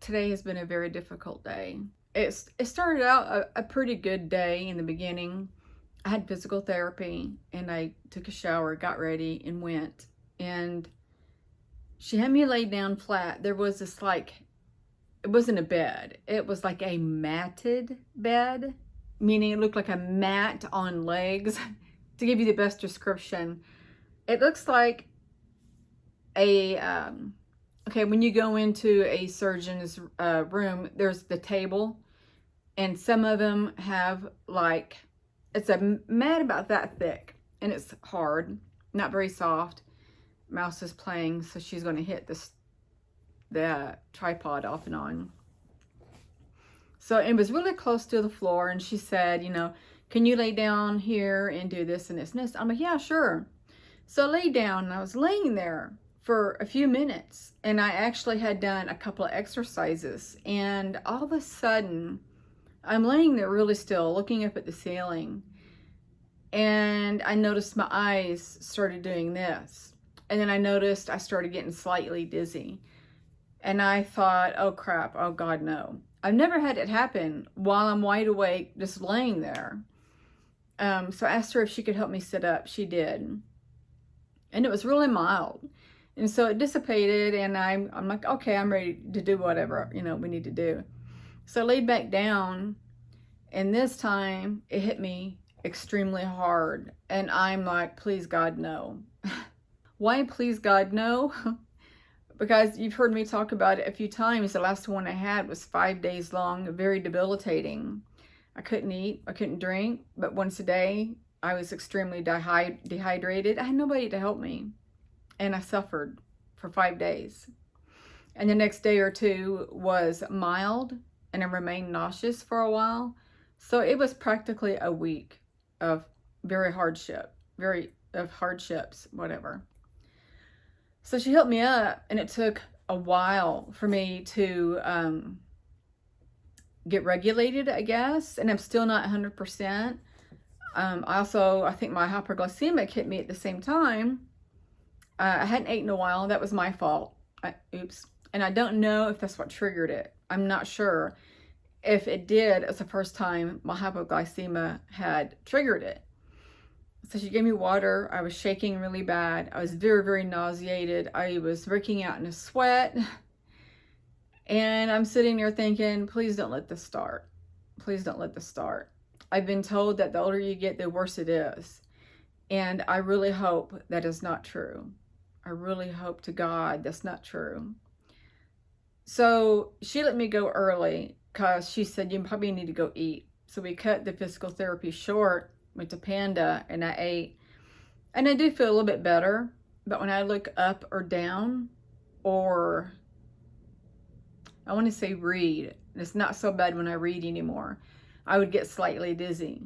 Today has been a very difficult day. It started out a pretty good day in the beginning. I had physical therapy and I took a shower, got ready, and went. And she had me lay down flat. There was this it wasn't a bed, it was like a matted bed, meaning it looked like a mat on legs. To give you the best description, it looks like okay, when you go into a surgeon's room, there's the table, and some of them have it's a mat about that thick, and it's hard, not very soft. Mouse is playing, so she's going to hit the tripod off and on. So it was really close to the floor, and she said, can you lay down here and do this and this and this? I'm like, yeah, sure. So I lay down, and I was laying there for a few minutes, and I actually had done a couple of exercises, and all of a sudden I'm laying there really still looking up at the ceiling, and I noticed my eyes started doing this, and then I noticed I started getting slightly dizzy, and I thought, oh crap, oh God, no. I've never had it happen while I'm wide awake just laying there. So I asked her if she could help me sit up. She did, and it was really mild. And so it dissipated, and I'm like, okay, I'm ready to do whatever, we need to do. So I laid back down, and this time it hit me extremely hard. And I'm like, please God, no. Why please God, no? Because you've heard me talk about it a few times. The last one I had was 5 days long, very debilitating. I couldn't eat, I couldn't drink, but once a day, I was extremely dehydrated. I had nobody to help me. And I suffered for 5 days. And the next day or two was mild, and I remained nauseous for a while. So it was practically a week of hardships, whatever. So she helped me up, and it took a while for me to get regulated, I guess. And I'm still not 100%. I think my hyperglycemic hit me at the same time. I hadn't eaten in a while. That was my fault. Oops. And I don't know if that's what triggered it. I'm not sure. If it did, it's the first time my hypoglycemia had triggered it. So she gave me water. I was shaking really bad. I was very, very nauseated. I was breaking out in a sweat. And I'm sitting there thinking, please don't let this start. Please don't let this start. I've been told that the older you get, the worse it is. And I really hope that is not true. I really hope to God that's not true. So she let me go early because she said, you probably need to go eat. So we cut the physical therapy short, went to Panda, and I ate. And I do feel a little bit better. But when I look up or down, or I want to say read, and it's not so bad when I read anymore, I would get slightly dizzy.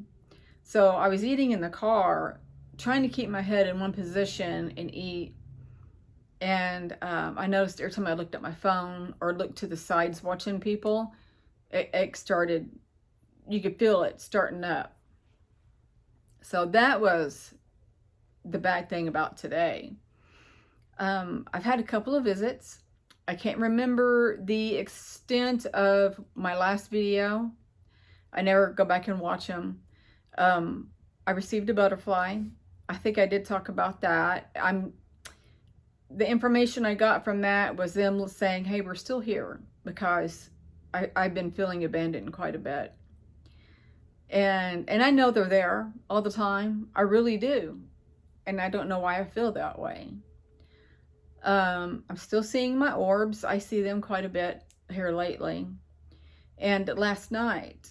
So I was eating in the car, trying to keep my head in one position and eat. And I noticed every time I looked at my phone or looked to the sides watching people, it started, you could feel it starting up. So that was the bad thing about today. I've had a couple of visits. I can't remember the extent of my last video. I never go back and watch them. I received a butterfly. I think I did talk about that. The information I got from that was them saying, hey, we're still here, because I've been feeling abandoned quite a bit. And I know they're there all the time. I really do. And I don't know why I feel that way. I'm still seeing my orbs. I see them quite a bit here lately. And last night,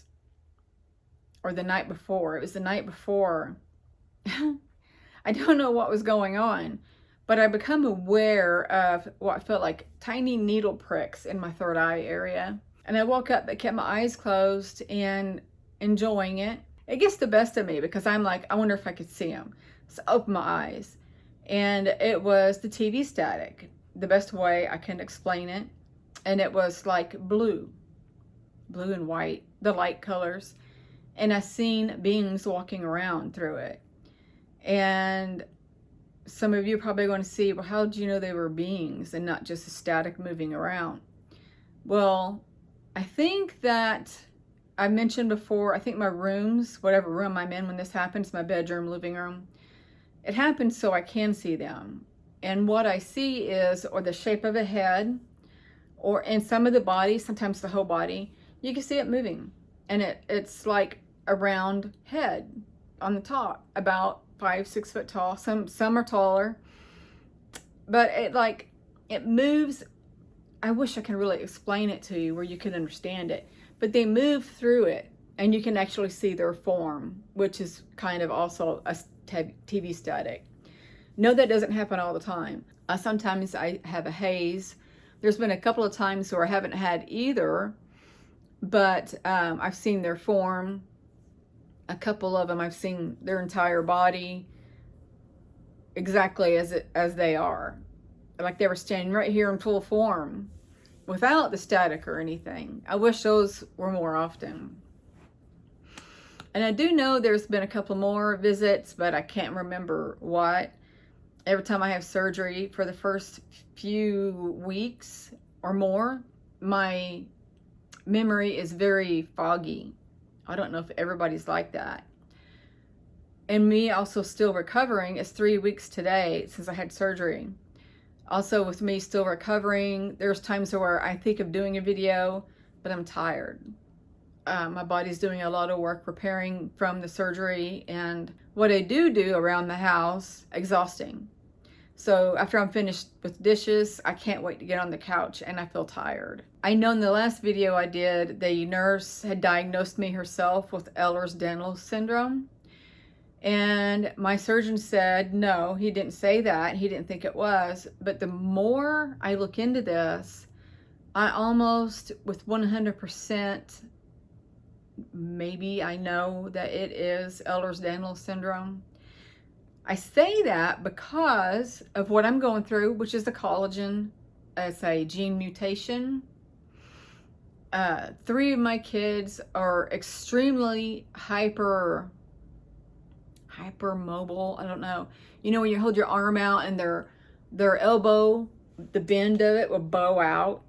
or the night before, it was the night before, I don't know what was going on, but I become aware of what felt like tiny needle pricks in my third eye area. And I woke up but kept my eyes closed and enjoying it. It gets the best of me because I'm like, I wonder if I could see them. So I opened my eyes, and it was the TV static, the best way I can explain it. And it was like blue and white, the light colors. And I seen beings walking around through it. And some of you are probably going to see, well, how did you know they were beings and not just a static moving around? Well, I think that I mentioned before, I think my rooms, whatever room I'm in when this happens, my bedroom, living room, it happens so I can see them. And what I see is, or the shape of a head, or in some of the body, sometimes the whole body, you can see it moving. And it's like a round head on the top, about 5-6 foot tall. Some are taller, but it moves. I wish I could really explain it to you where you could understand it, but they move through it and you can actually see their form, which is kind of also a TV static. No, that doesn't happen all the time. Sometimes I have a haze. There's been a couple of times where I haven't had either, but I've seen their form. A couple of them, I've seen their entire body exactly as they are. Like they were standing right here in full form without the static or anything. I wish those were more often. And I do know there's been a couple more visits, but I can't remember what. Every time I have surgery for the first few weeks or more, my memory is very foggy. I don't know if everybody's like that. And me also still recovering. It's 3 weeks today since I had surgery. Also, with me still recovering, there's times where I think of doing a video, but I'm tired. My body's doing a lot of work preparing from the surgery, and what I do around the house, exhausting. So after I'm finished with dishes, I can't wait to get on the couch, and I feel tired. I know in the last video I did, the nurse had diagnosed me herself with Ehlers-Danlos syndrome. And my surgeon said, no, he didn't say that. He didn't think it was. But the more I look into this, I almost, with 100%, maybe I know that it is Ehlers-Danlos syndrome. I say that because of what I'm going through, which is the collagen. It's a gene mutation. 3 of my kids are extremely hypermobile. I don't know. You know when you hold your arm out and their elbow, the bend of it will bow out.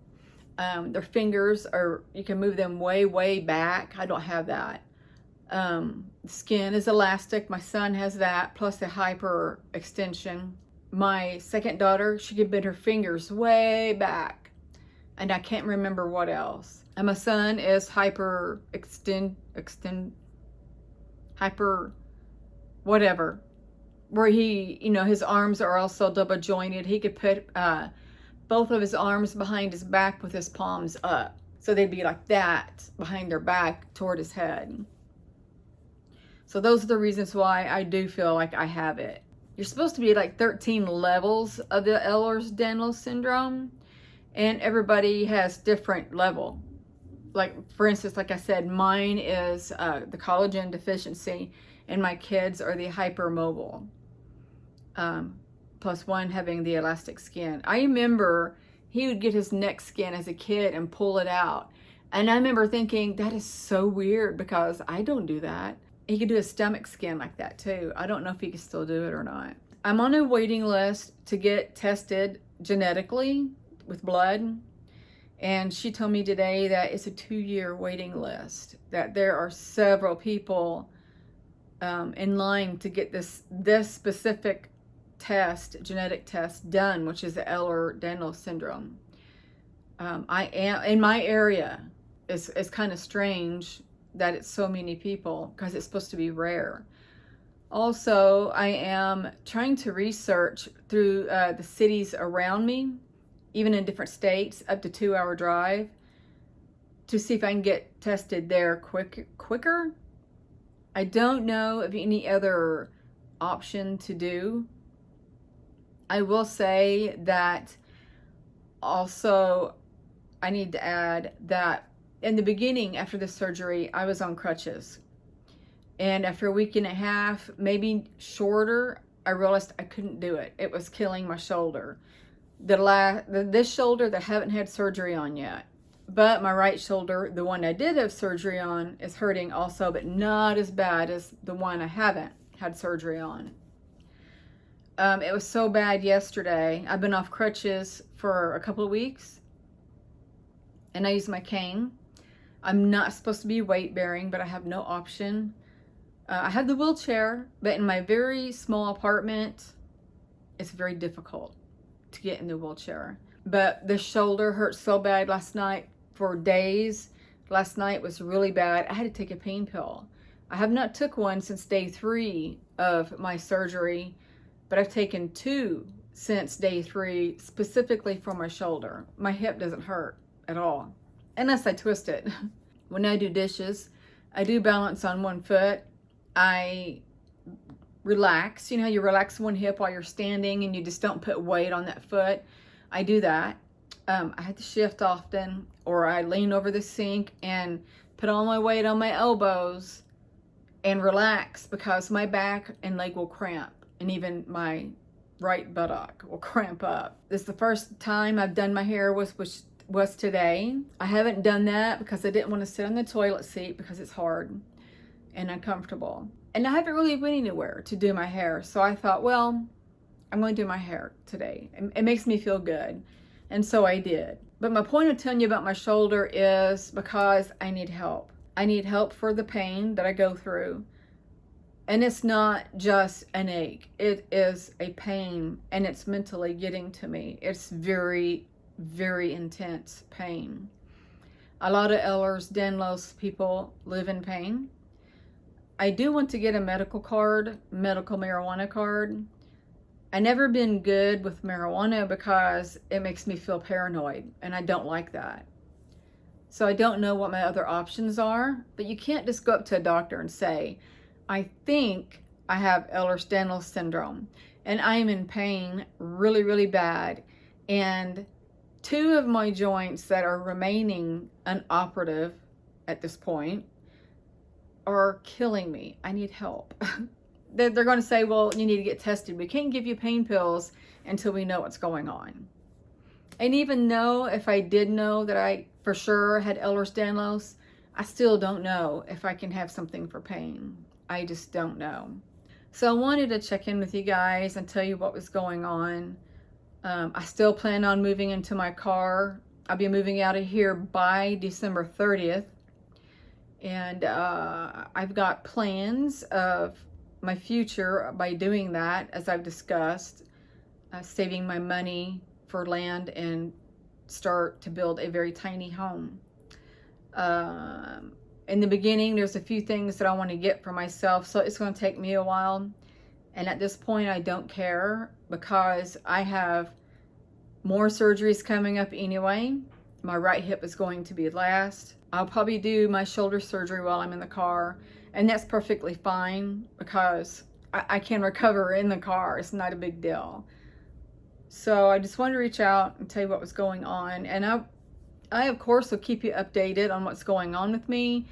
Their fingers are, you can move them way back. I don't have that. Skin is elastic. My son has that, plus the hyper extension. My second daughter, she can bend her fingers way back. And I can't remember what else. And my son is hyper whatever, where he, you know, his arms are also double jointed. He could put both of his arms behind his back with his palms up. So they'd be like that behind their back toward his head. So those are the reasons why I do feel like I have it. You're supposed to be like 13 levels of the Ehlers-Danlos syndrome, and everybody has different level. Like, for instance, like I said, mine is the collagen deficiency, and my kids are the hypermobile. Plus one having the elastic skin. I remember he would get his neck skin as a kid and pull it out. And I remember thinking, that is so weird because I don't do that. He could do his stomach skin like that too. I don't know if he can still do it or not. I'm on a waiting list to get tested genetically with blood. And she told me today that it's a 2-year waiting list, that there are several people in line to get this specific test, genetic test done, which is the Ehlers-Danlos syndrome. I am in my area. It's kind of strange that it's so many people because it's supposed to be rare. Also, I am trying to research through the cities around me, even in different states, up to 2-hour drive, to see if I can get tested there quicker. I don't know of any other option to do. I will say that also I need to add that in the beginning after the surgery, I was on crutches. And after a week and a half, maybe shorter, I realized I couldn't do it. It was killing my shoulder. This shoulder that I haven't had surgery on yet. But my right shoulder, the one I did have surgery on, is hurting also, but not as bad as the one I haven't had surgery on. It was so bad yesterday. I've been off crutches for a couple of weeks. and I use my cane. I'm not supposed to be weight bearing, but I have no option. I have the wheelchair, but in my very small apartment, it's very difficult to get in the wheelchair. But the shoulder hurt so bad last night for days. Last night was really bad. I had to take a pain pill. I have not took one since day 3 of my surgery, but I've taken 2 since day 3, specifically for my shoulder. My hip doesn't hurt at all, unless I twist it. When I do dishes, I do balance on one foot. I relax. You know how you relax one hip while you're standing and you just don't put weight on that foot? I do that. I have to shift often, or I lean over the sink and put all my weight on my elbows and relax, because my back and leg will cramp, and even my right buttock will cramp up. This is the first time I've done my hair was today. I haven't done that because I didn't want to sit on the toilet seat because it's hard and uncomfortable. And I haven't really went anywhere to do my hair. So I thought, well, I'm going to do my hair today. It makes me feel good. And so I did. But my point of telling you about my shoulder is because I need help. I need help for the pain that I go through. And it's not just an ache. It is a pain, and it's mentally getting to me. It's very, very intense pain. A lot of Ehlers-Danlos people live in pain. I do want to get a medical marijuana card. I've never been good with marijuana because it makes me feel paranoid, and I don't like that. So I don't know what my other options are, but you can't just go up to a doctor and say, I think I have Ehlers-Danlos syndrome, and I am in pain really, really bad. And 2 of my joints that are remaining unoperative at this point are killing me. I need help. They're going to say, well, you need to get tested. We can't give you pain pills until we know what's going on. And even though if I did know that I for sure had Ehlers-Danlos, I still don't know if I can have something for pain. I just don't know. So I wanted to check in with you guys and tell you what was going on. I still plan on moving into my car. I'll be moving out of here by December 30th. And I've got plans of my future by doing that, as I've discussed, saving my money for land and start to build a very tiny home. In the beginning, there's a few things that I want to get for myself, so it's going to take me a while. And at this point, I don't care, because I have more surgeries coming up anyway. My right hip is going to be last. I'll probably do my shoulder surgery while I'm in the car, and that's perfectly fine because I can recover in the car. It's not a big deal. So I just wanted to reach out and tell you what was going on. And I of course will keep you updated on what's going on with me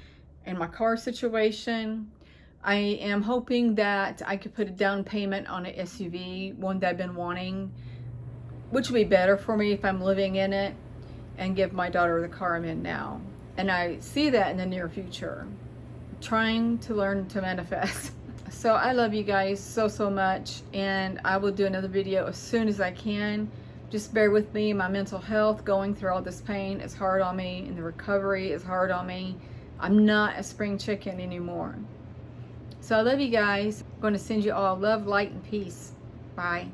and my car situation. I am hoping that I could put a down payment on an SUV, one that I've been wanting, which would be better for me if I'm living in it, and give my daughter the car I'm in now. And I see that in the near future. I'm trying to learn to manifest. So I love you guys so, so much, and I will do another video as soon as I can. Just bear with me. My mental health going through all this pain is hard on me, and the recovery is hard on me. I'm not a spring chicken anymore. So I love you guys. I'm going to send you all love, light, and peace. Bye.